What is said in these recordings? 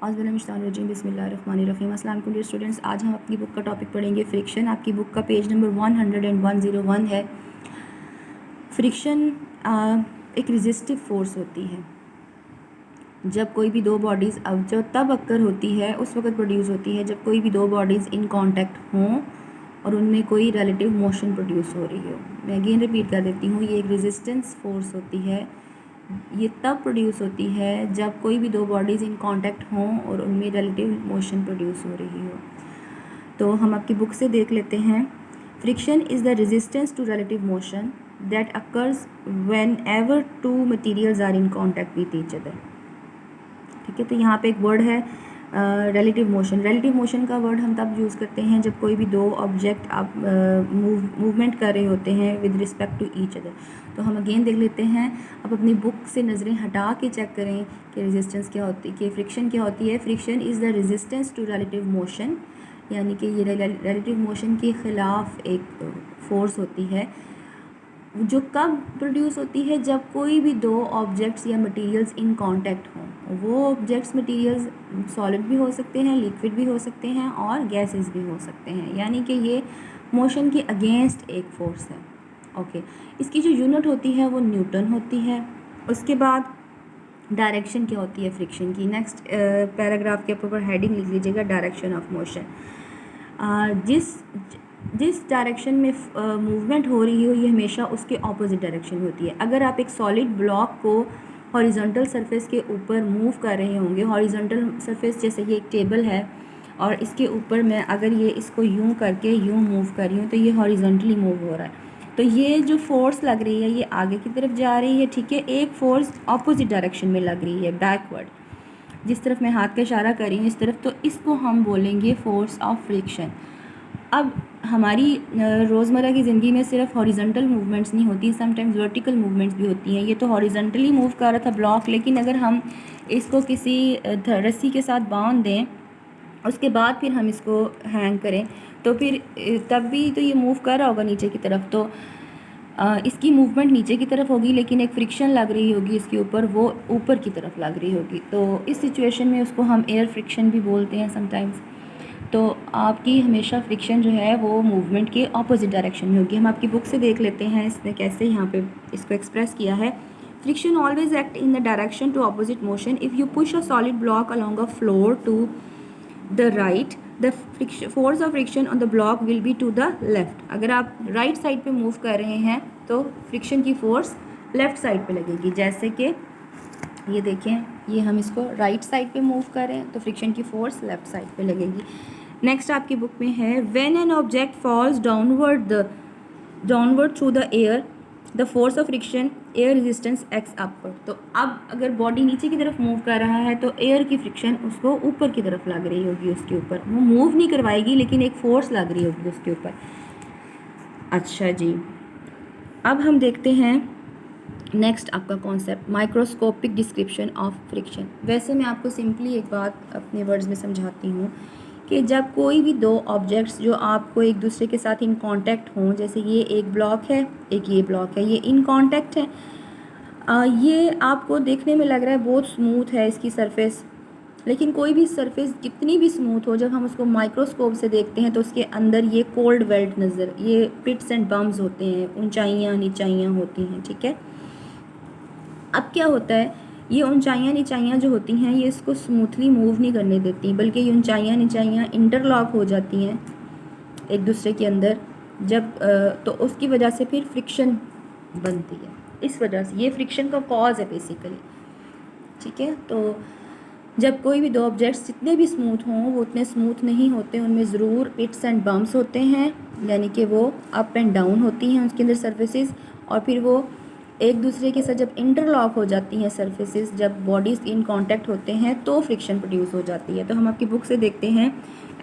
औज़ुबिल्लाहिमिनश्शैतानिर्रजीम बिस्मिल्लाहिर्रहमानिर्रहीम। अस्सलाम वालेकुम डियर स्टूडेंट्स, आज हम अपनी बुक का टॉपिक पढ़ेंगे फ्रिक्शन। आपकी बुक का पेज नंबर 101 है। फ्रिक्शन एक रेजिस्टिव फोर्स होती है। जब कोई भी दो बॉडीज़ जो तब अक्कर होती है उस वक्त प्रोड्यूस होती है जब कोई भी दो बॉडीज़ इन कांटेक्ट हों और उनमें कोई रिलेटिव मोशन प्रोड्यूस हो रही हो। मैं अगेन रिपीट कर देती हूँ, ये एक रेजिस्टेंस फोर्स होती है। ये तब प्रोड्यूस होती है जब कोई भी दो बॉडीज़ इन कांटेक्ट हों और उनमें रिलेटिव मोशन प्रोड्यूस हो रही हो। तो हम आपकी बुक से देख लेते हैं। Friction is the resistance to relative motion that occurs whenever two materials are in contact with each other. ठीक है, तो यहाँ पे एक वर्ड है रिलेटिव मोशन। रिलेटिव मोशन का वर्ड हम तब यूज़ करते हैं जब कोई भी दो ऑब्जेक्ट आप मूवमेंट कर रहे होते हैं with respect to each other. तो हम अगेन देख लेते हैं। अब अपनी बुक से नज़रें हटा के चेक करें कि रेजिस्टेंस क्या होती है, कि फ्रिक्शन क्या होती है। Friction is the resistance to relative motion, यानी कि ये रिलेटिव मोशन के ख़िलाफ़ एक फोर्स होती है जो कब प्रोड्यूस होती है, जब कोई भी दो ऑब्जेक्ट्स या मटेरियल्स इन कांटेक्ट हों। वो ऑब्जेक्ट्स मटेरियल्स सॉलिड भी हो सकते हैं, लिक्विड भी हो सकते हैं और गैसेस भी हो सकते हैं, यानी कि ये मोशन के अगेंस्ट एक फोर्स है। ओके, इसकी जो यूनिट होती है वो न्यूटन होती है। उसके बाद डायरेक्शन क्या होती है फ्रिक्शन की। नेक्स्ट पैराग्राफ के ऊपर हेडिंग लिख लीजिएगा, डायरेक्शन ऑफ मोशन। जिस डायरेक्शन में मूवमेंट हो रही हो ये हमेशा उसके ऑपोजिट डायरेक्शन में होती है। अगर आप एक सॉलिड ब्लॉक को हॉरिजॉन्टल सरफेस के ऊपर मूव कर रहे होंगे, हॉरिजॉन्टल सरफेस जैसे ये एक टेबल है और इसके ऊपर मैं अगर ये इसको यूं करके यूं मूव कर रही हूँ तो ये हॉरिजॉन्टली मूव हो रहा है। तो ये जो फोर्स लग रही है ये आगे की तरफ जा रही है, ठीक है। एक फोर्स ऑपोजिट डायरेक्शन में लग रही है, बैकवर्ड, जिस तरफ मैं हाथ का इशारा कर रही हूँ इस तरफ, तो इसको हम बोलेंगे फोर्स ऑफ फ्रिक्शन। अब हमारी रोज़मर्रा की ज़िंदगी में सिर्फ हॉरिजॉन्टल मूवमेंट्स नहीं होती, समटाइम्स वर्टिकल मूवमेंट्स भी होती हैं। ये तो हॉरिजॉन्टली मूव कर रहा था ब्लॉक, लेकिन अगर हम इसको किसी रस्सी के साथ बांध दें उसके बाद फिर हम इसको हैंग करें तो फिर तब भी तो ये मूव कर रहा होगा नीचे की तरफ, तो इसकी मूवमेंट नीचे की तरफ होगी, लेकिन एक फ्रिक्शन लग रही होगी इसके ऊपर, वो ऊपर की तरफ लग रही होगी। तो इस सिचुएशन में उसको हम एयर फ्रिक्शन भी बोलते हैं समटाइम्स। तो आपकी हमेशा फ्रिक्शन जो है वो मूवमेंट के ऑपोजिट डायरेक्शन में होगी। हम आपकी बुक से देख लेते हैं इसने कैसे यहाँ पे इसको एक्सप्रेस किया है। Friction always act in the direction to opposite motion. If you push a solid block along a floor to the right, the force of friction on the block will be to the left. अगर आप right side पे move कर रहे हैं तो friction की force left side पे लगेगी। जैसे कि ये देखें, ये हम इसको राइट साइड पे मूव कर रहे हैं तो फ्रिक्शन की फोर्स लेफ़्ट साइड पे लगेगी। नेक्स्ट आपकी बुक में है, when an object falls downward through the air the force of friction air resistance acts upward. तो अब अगर बॉडी नीचे की तरफ मूव कर रहा है तो एयर की फ्रिक्शन उसको ऊपर की तरफ लग रही होगी, उसके ऊपर वो मूव नहीं करवाएगी लेकिन एक फोर्स लग रही होगी उसके ऊपर। अच्छा जी, अब हम देखते हैं नेक्स्ट आपका concept, microscopic description of friction. वैसे मैं आपको सिंपली एक बात अपने वर्ड्स में समझाती हूँ कि जब कोई भी दो ऑब्जेक्ट्स जो आपको एक दूसरे के साथ इन कांटेक्ट हों, जैसे ये एक ब्लॉक है एक ये ब्लॉक है, ये इन कांटेक्ट है। ये आपको देखने में लग रहा है बहुत स्मूथ है इसकी सरफेस, लेकिन कोई भी सरफेस कितनी भी स्मूथ हो, जब हम उसको माइक्रोस्कोप से देखते हैं तो उसके अंदर ये कोल्ड वेल्ट नज़र, ये पिट्स एंड बम्स होते हैं, ऊंचाइयाँ नीचाइयाँ होती हैं, ठीक है। अब क्या होता है, ये ऊंचाइयाँ नीचाइयाँ जो होती हैं ये इसको स्मूथली मूव नहीं करने देती, बल्कि ये ऊंचाइयाँ नीचाइयाँ इंटरलॉक हो जाती हैं एक दूसरे के अंदर। जब तो उसकी वजह से फिर फ्रिक्शन बनती है। इस वजह से ये फ्रिक्शन का कॉज है बेसिकली, ठीक है। तो जब कोई भी दो ऑब्जेक्ट्स जितने भी स्मूथ हों वो उतने स्मूथ नहीं होते, उनमें ज़रूर पिट्स एंड बम्प्स होते हैं, यानी कि वो अप एंड डाउन होती हैं उसके अंदर सर्फेसिस, और फिर वो एक दूसरे के साथ जब इंटरलॉक हो जाती हैं सर्फेसिस, जब बॉडीज़ इन कांटेक्ट होते हैं तो फ्रिक्शन प्रोड्यूस हो जाती है। तो हम आपकी बुक से देखते हैं,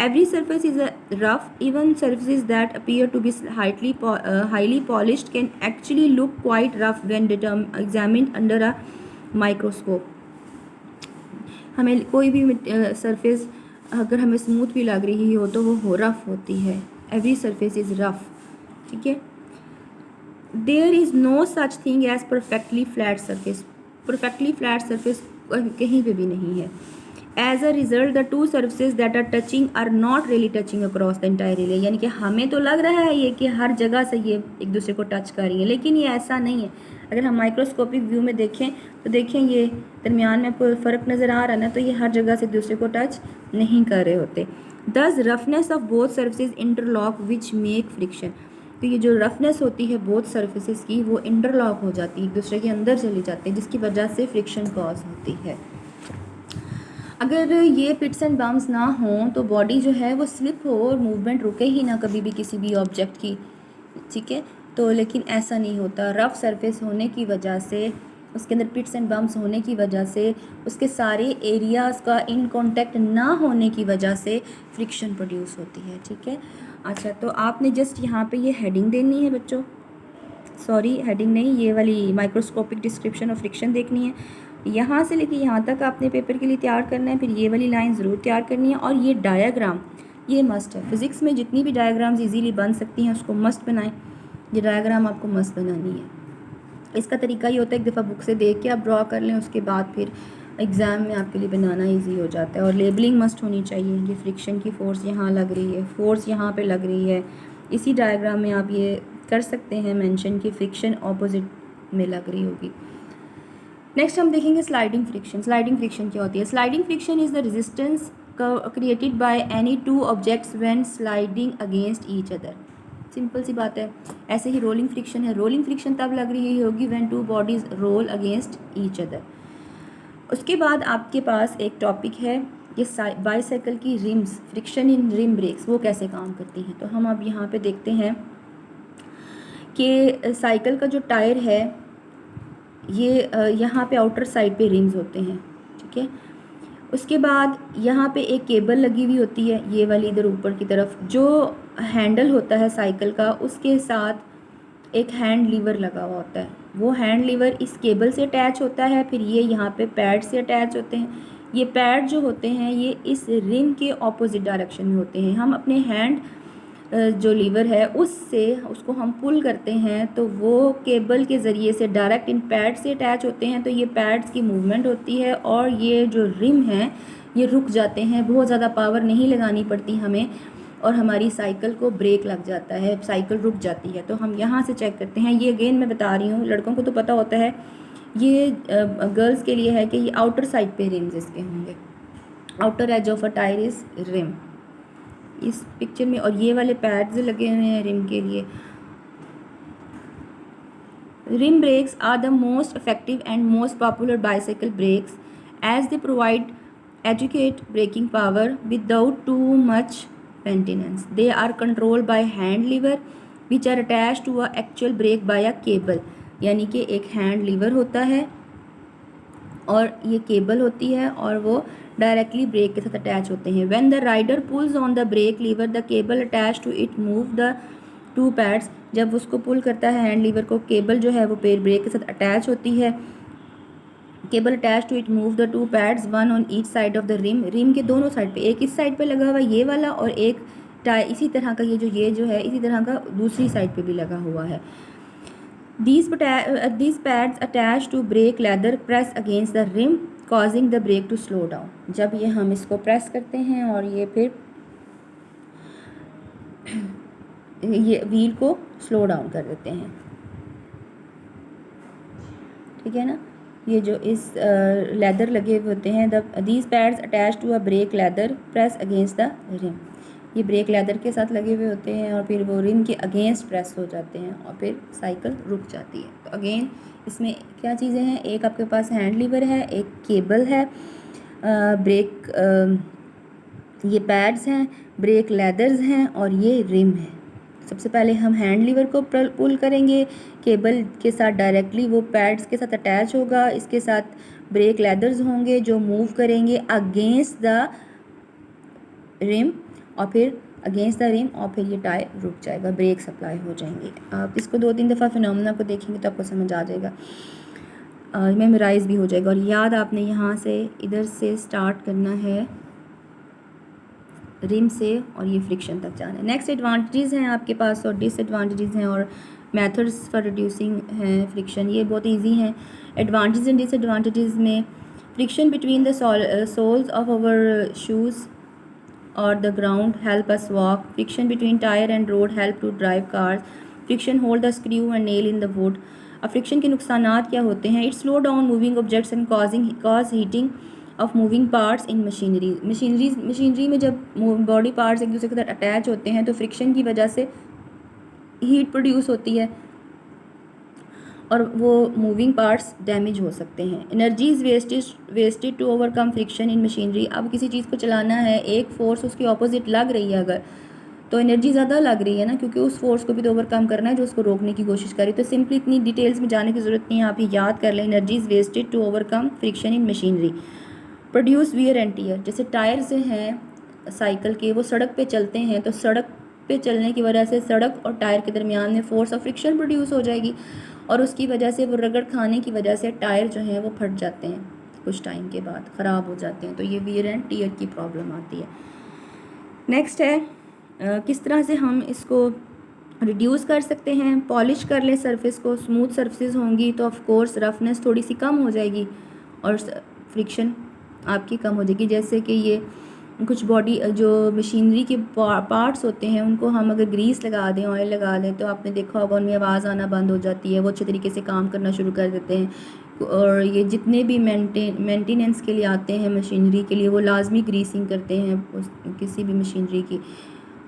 every surface is rough, even surfaces that appear to be highly polished can actually look quite rough when examined under a microscope. हमें कोई भी सरफेस अगर हमें स्मूथ भी लग रही हो तो वो रफ़ होती है। एवरी सरफेस इज़ रफ़, ठीक है। There is no such thing as perfectly flat surface. Perfectly flat surface कहीं पे भी नहीं है। As a result the two surfaces that are touching are not really touching across the entire area, यानी कि हमें तो लग रहा है ये कि हर जगह से ये एक दूसरे को टच कर रही है, लेकिन ये ऐसा नहीं है। अगर हम माइक्रोस्कोपिक व्यू में देखें तो देखें ये दरमियान में आपको फ़र्क नज़र आ रहा है ना, तो ये हर जगह से एक दूसरे को टच नहीं कर रहे होते। दस roughness of both surfaces interlock which make friction, तो ये जो रफनेस होती है बोथ सर्फेसेज की वो इंटरलॉक हो जाती है, एक दूसरे के अंदर चली जाती है, जिसकी वजह से फ्रिक्शन कॉज होती है। अगर ये पिट्स एंड बम्स ना हों तो बॉडी जो है वो स्लिप हो और मूवमेंट रुके ही ना कभी भी किसी भी ऑब्जेक्ट की, ठीक है। तो लेकिन ऐसा नहीं होता, रफ़ सरफेस होने की वजह से, उसके अंदर पिट्स एंड बम्स होने की वजह से, उसके सारे एरियाज़ का इन कांटेक्ट ना होने की वजह से फ्रिक्शन प्रोड्यूस होती है, ठीक है। अच्छा, तो आपने जस्ट यहाँ पे ये हेडिंग देनी है बच्चों, सॉरी हेडिंग नहीं, ये वाली माइक्रोस्कोपिक डिस्क्रिप्शन ऑफ फ्रिक्शन देखनी है। यहाँ से लेके यहाँ तक आपने पेपर के लिए तैयार करना है, फिर ये वाली लाइन ज़रूर तैयार करनी है, और ये डायग्राम ये मस्ट है। फिज़िक्स में जितनी भी डायग्राम्स इजीली बन सकती हैं उसको मस्ट बनाएं, ये डायग्राम आपको मस्त बनानी है। इसका तरीका ये होता है, एक दफ़ा बुक से देख के आप ड्रॉ कर लें, उसके बाद फिर एग्ज़ाम में आपके लिए बनाना ईजी हो जाता है। और लेबलिंग मस्ट होनी चाहिए, ये फ्रिक्शन की फ़ोर्स यहाँ लग रही है, फोर्स यहाँ पे लग रही है, इसी डायग्राम में आप ये कर सकते हैं मेंशन कि फ्रिक्शन ऑपोजिट में लग रही होगी। नेक्स्ट हम देखेंगे स्लाइडिंग फ्रिक्शन। स्लाइडिंग फ्रिक्शन क्या होती है? Sliding friction is the resistance created by any two objects when sliding against each other. Simple सी बात है। ऐसे ही रोलिंग फ्रिक्शन है, रोलिंग फ्रिक्शन तब लग रही होगी when two bodies roll against each other. उसके बाद आपके पास एक टॉपिक है ये बाईसाइकिल की रिम्स, फ्रिक्शन इन रिम ब्रेक्स, वो कैसे काम करती हैं। तो हम अब यहाँ पे देखते हैं कि साइकिल का जो टायर है ये यहाँ पे आउटर साइड पे रिम्स होते हैं, ठीक है। उसके बाद यहाँ पे एक केबल लगी हुई होती है, ये वाली इधर ऊपर की तरफ, जो हैंडल होता है साइकिल का उसके साथ एक हैंड लीवर लगा हुआ होता है। वो हैंड लीवर इस केबल से अटैच होता है, फिर ये यहाँ पे पैड से अटैच होते हैं। ये पैड जो होते हैं ये इस रिम के ऑपोजिट डायरेक्शन में होते हैं। हम अपने हैंड जो लीवर है उससे उसको हम पुल करते हैं तो वो केबल के ज़रिए से डायरेक्ट इन पैड से अटैच होते हैं, तो ये पैड्स की मूवमेंट होती है और ये जो रिम हैं ये रुक जाते हैं, बहुत ज़्यादा पावर नहीं लगानी पड़ती हमें और हमारी साइकिल को ब्रेक लग जाता है, साइकिल रुक जाती है। तो हम यहाँ से चेक करते हैं, ये अगेन मैं बता रही हूँ, लड़कों को तो पता होता है, ये गर्ल्स के लिए है कि ये आउटर साइड पे रिम्स इसके होंगे, outer edge of a tyre is rim इस पिक्चर में, और ये वाले पैड्स लगे हुए हैं रिम के लिए। Rim brakes are the most effective and most popular bicycle brakes as they provide adequate braking power without too much maintenance. They are controlled by hand lever which are attach to a actual brake by a cable, यानी कि एक hand liver होता है और ये cable होती है और वो डायरेक्टली ब्रेक के साथ अटैच होते हैं। When the rider pulls on the brake lever the cable attach to it move the two pads, जब उसको पुल करता है हैंड लीवर को, केबल जो है वो पैर ब्रेक के साथ अटैच होती है। Cable attach to it move the two pads one on each side of the rim, rim के दोनों साइड पे, एक इस साइड पे लगा हुआ ये वाला और एक इसी तरह का ये जो है इसी तरह का दूसरी साइड पे भी लगा हुआ है। These pads attached to brake leather press against the rim causing the brake to slow down। जब ये हम इसको प्रेस करते हैं और ये फिर ये व्हील को स्लो डाउन कर देते हैं, ठीक है ना। ये जो इस लेदर लगे हुए होते हैं, these pads attached to a brake leather press against the rim, ये ब्रेक लेदर के साथ लगे हुए होते हैं और फिर वो रिम के अगेंस्ट प्रेस हो जाते हैं और फिर साइकिल रुक जाती है। तो अगेन इसमें क्या चीज़ें हैं, एक आपके पास हैंड लीवर है, एक केबल है, ब्रेक ये पैड्स हैं, ब्रेक लेदर्स हैं और ये रिम है। सबसे पहले हम हैंड लीवर को पुल करेंगे, केबल के साथ डायरेक्टली वो पैड्स के साथ अटैच होगा, इसके साथ ब्रेक लेदर्स होंगे जो मूव करेंगे अगेंस्ट द रिम और फिर अगेंस्ट द रिम और फिर ये टायर रुक जाएगा, ब्रेक सप्लाई हो जाएंगे। आप इसको 2-3 दफ़ा फिनोमेना को देखेंगे तो आपको समझ आ जाएगा, मेमोराइज भी हो जाएगा। और याद आपने यहाँ से इधर से स्टार्ट करना है रिम से और ये फ्रिक्शन तक जाना है। नेक्स्ट एडवांटेजेस हैं आपके पास और डिसएडवांटेजेस हैं और मेथड्स फॉर रिड्यूसिंग हैं फ्रिक्शन, ये बहुत ईजी हैं। एडवांटेज एंड डिसएडवांटेजेस में friction between the soles of our shoes or the ground help us walk. Friction between tire and road help to drive cars. Friction hold the screw and nail in the wood. अब friction के नुकसानात क्या होते हैं? It slow down moving objects and cause heating of moving parts in machinery में जब body parts एक दूसरे के साथ अटैच होते हैं तो फ्रिक्शन की वजह से हीट प्रोड्यूस होती है और वो मूविंग पार्ट्स डैमेज हो सकते हैं. Energy is wasted to overcome friction in machinery. अब किसी चीज़ को चलाना है, एक फोर्स उसकी ऑपोजिट लग रही है अगर, तो एनर्जी ज़्यादा लग रही है ना, क्योंकि उस फोर्स को भी तो ओवरकम करना है जो उसको रोकने की कोशिश करी. तो सिंपली इतनी डिटेल्स में जाने की ज़रूरत नहीं है, आप ये याद कर लें. Energy is wasted to overcome friction in machinery. Produce wear and tear. जैसे टायर्स हैं साइकिल के, वो सड़क पे चलते हैं, तो सड़क पे चलने की वजह से सड़क और टायर के दरमियान में फोर्स ऑफ फ्रिक्शन प्रोड्यूस हो जाएगी और उसकी वजह से वो रगड़ खाने की वजह से टायर जो हैं वो फट जाते हैं, कुछ टाइम के बाद ख़राब हो जाते हैं. तो ये वियर एंड टियर की प्रॉब्लम आती है. नेक्स्ट है किस तरह से हम इसको रिड्यूस कर सकते हैं. पॉलिश कर लें सरफेस को, स्मूथ सरफेस होंगी तो ऑफ कोर्स रफनेस थोड़ी सी कम हो जाएगी और फ्रिक्शन आपकी कम हो जाएगी. जैसे कि ये कुछ बॉडी जो मशीनरी के पार्ट्स होते हैं उनको हम अगर ग्रीस लगा दें, ऑयल लगा दें, तो आपने देखा होगा उनमें आवाज़ आना बंद हो जाती है, वो अच्छे तरीके से काम करना शुरू कर देते हैं. और ये जितने भी मेंटेनेंस के लिए आते हैं मशीनरी के लिए, वो लाजमी ग्रीसिंग करते हैं किसी भी मशीनरी की,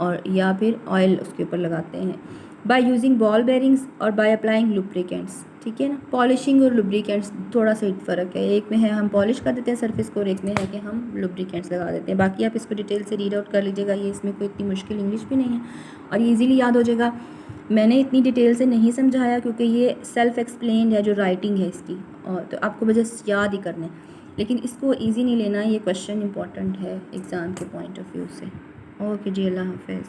और या फिर ऑयल उसके ऊपर लगाते हैं बाय यूजिंग बॉल बेरिंग्स और बाय अप्लाइंग लुब्रिकेंट्स. ठीक है ना. पॉलिशिंग और लुब्रिकेंट्स थोड़ा सा फ़र्क है. एक में है हम पॉलिश कर देते हैं सरफेस को और एक में है कि हम लुब्रिकेंट्स लगा देते हैं. बाकी आप इसको डिटेल से रीड आउट कर लीजिएगा, ये इसमें कोई इतनी मुश्किल इंग्लिश भी नहीं है और ये ईज़िली याद हो जाएगा. मैंने इतनी डिटेल से नहीं समझाया क्योंकि ये सेल्फ एक्सप्लेन्ड है जो राइटिंग है इसकी, और तो आपको बस याद ही करना है, लेकिन इसको ईजी नहीं लेना. ये क्वेश्चन इंपॉर्टेंट है एग्ज़ाम के पॉइंट ऑफ व्यू से. ओके जी, अल्लाह हाफ़िज़.